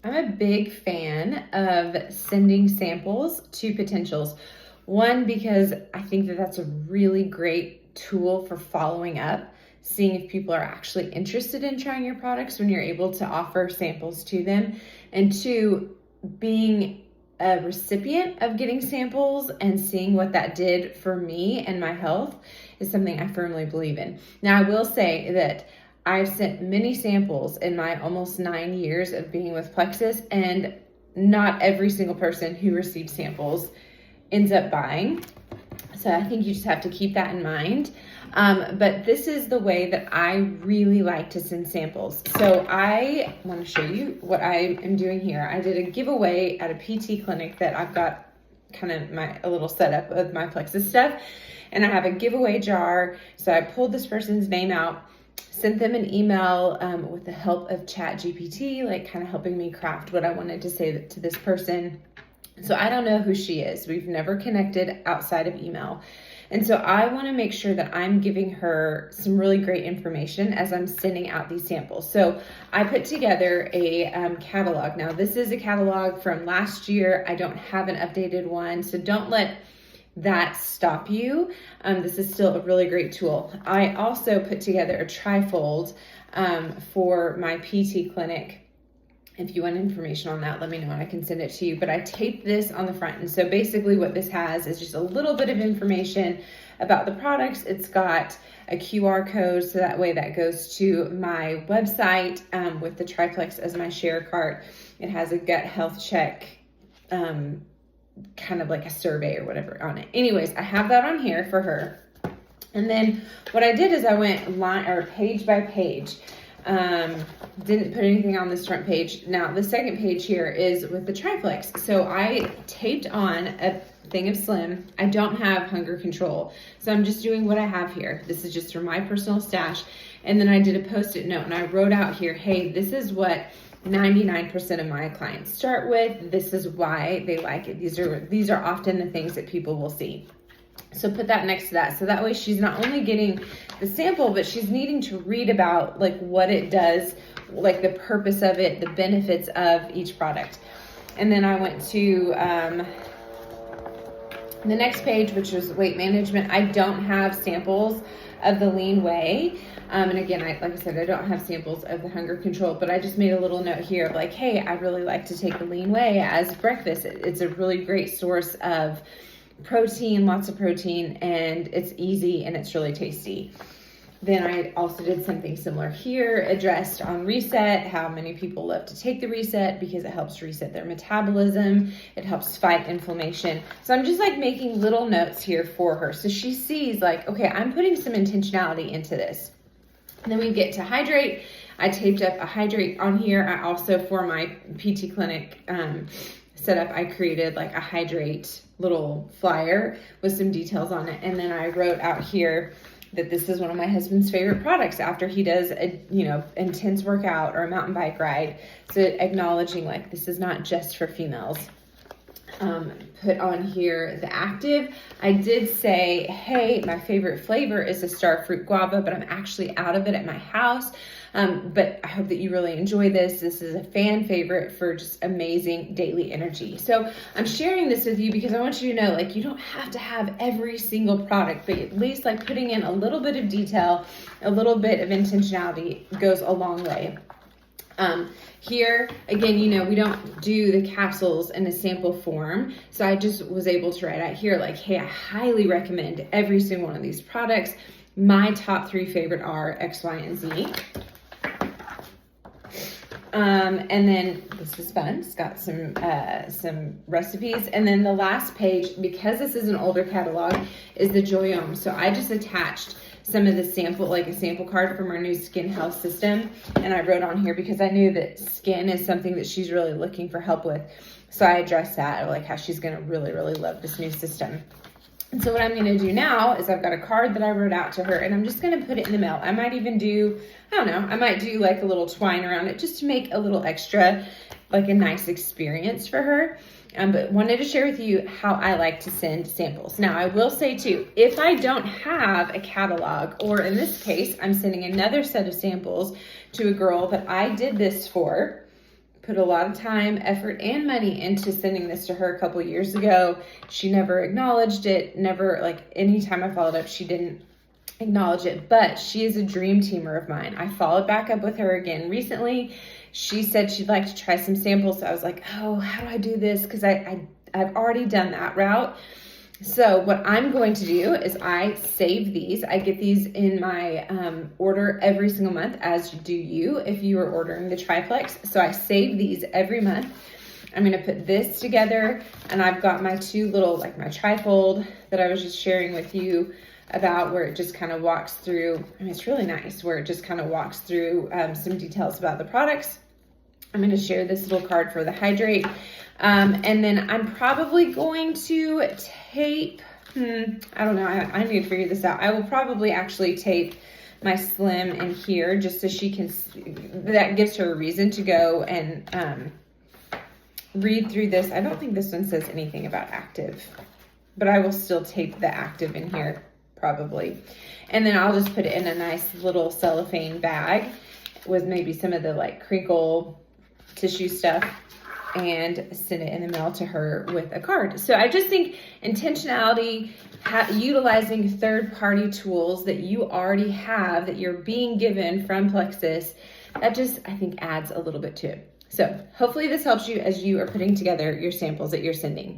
I'm a big fan of sending samples to potentials. One, because I think that that's a really great tool for following up, seeing if people are actually interested in trying your products when you're able to offer samples to them. And two, being a recipient of getting samples and seeing what that did for me and my health is something I firmly believe in. Now, I will say that I've sent many samples in my almost 9 years of being with Plexus, and not every single person who receives samples ends up buying. So I think you just have to keep that in mind. But this is the way that I really like to send samples. So I want to show you what I am doing here. I did a giveaway at a PT clinic that I've got kind of a little setup of my Plexus stuff. And I have a giveaway jar. So I pulled this person's name out, sent them an email with the help of ChatGPT, like kind of helping me craft what I wanted to say to this person. So I don't know who she is. We've never connected outside of email. And so I want to make sure that I'm giving her some really great information as I'm sending out these samples. So I put together a catalog. Now, this is a catalog from last year. I don't have an updated one, so don't let that stop you. This is still a really great tool. I also put together a trifold for my PT clinic. If you want information on that, let me know and I can send it to you. But I taped this on the front. And so basically what this has is just a little bit of information about the products. It's got a QR code, so that way that goes to my website with the Triplex as my share cart. It has a gut health check, kind of like a survey or whatever on it. Anyways, I have that on here for her. And then what I did is I went page by page. Didn't put anything on this front page. Now the second page here is with the triplex. So I taped on a thing of Slim. I don't have hunger control, so I'm just doing what I have here. This is just for my personal stash. And then I did a post-it note and I wrote out here, hey, this is what 99% of my clients start with. This is why they like it. These are often the things that people will see. So put that next to that. So that way she's not only getting the sample, but she's needing to read about like what it does, like the purpose of it, the benefits of each product. And then I went to the next page, which was weight management. I don't have samples of the Lean Whey. And again, like I said, I don't have samples of the hunger control, but I just made a little note here of like, hey, I really like to take the Lean Whey as breakfast. It's a really great source of protein, lots of protein, and it's easy and it's really tasty. Then I also did something similar here, addressed on reset, how many people love to take the reset because it helps reset their metabolism. It helps fight inflammation. So I'm just like making little notes here for her. So she sees like, okay, I'm putting some intentionality into this. And then we get to hydrate. I taped up a hydrate on here. I also, for my PT clinic setup, I created like a hydrate little flyer with some details on it. And then I wrote out here that this is one of my husband's favorite products after he does a, intense workout or a mountain bike ride. So acknowledging like this is not just for females. Put on here the active. I did say, hey, my favorite flavor is the star fruit guava, but I'm actually out of it at my house. But I hope that you really enjoy this. This is a fan favorite for just amazing daily energy. So I'm sharing this with you because I want you to know, like, you don't have to have every single product, but at least like putting in a little bit of detail, a little bit of intentionality goes a long way. Here, again, we don't do the capsules in a sample form. So I just was able to write out here like, hey, I highly recommend every single one of these products. My top 3 favorite are X, Y, and Z. And then this is fun. It's got some recipes. And then the last page, because this is an older catalog, is the Joyome. So I just attached some of the sample, like a sample card from our new skin health system. And I wrote on here because I knew that skin is something that she's really looking for help with. So I addressed that, like how she's going to really, really love this new system. And so what I'm going to do now is I've got a card that I wrote out to her and I'm just going to put it in the mail. I might even do, I might do like a little twine around it just to make a little extra, like a nice experience for her. But wanted to share with you how I like to send samples. Now, I will say too, if I don't have a catalog, or in this case, I'm sending another set of samples to a girl that I did this for, put a lot of time, effort, and money into sending this to her a couple years ago. She never acknowledged it, never, like, anytime I followed up, she didn't acknowledge it, but she is a dream teamer of mine. I followed back up with her again recently. She said she'd like to try some samples. So I was like, oh, how do I do this? Because I've already done that route. So what I'm going to do is I save these. I get these in my order every single month, as do you if you are ordering the triplex. So I save these every month. I'm going to put this together, and I've got my two little, like my trifold that I was just sharing with you about, where it just kind of walks through. I mean, it's really nice where it just kind of walks through some details about the products. I'm going to share this little card for the hydrate. And then I'm probably going to tape, I don't know, I need to figure this out. I will probably actually tape my Slim in here just so she can, that gives her a reason to go and read through this. I don't think this one says anything about active, but I will still tape the active in here probably. And then I'll just put it in a nice little cellophane bag with maybe some of the like crinkle tissue stuff and send it in the mail to her with a card. So I just think intentionality, utilizing third-party tools that you already have, that you're being given from Plexus, that just, I think, adds a little bit to it. So hopefully this helps you as you are putting together your samples that you're sending.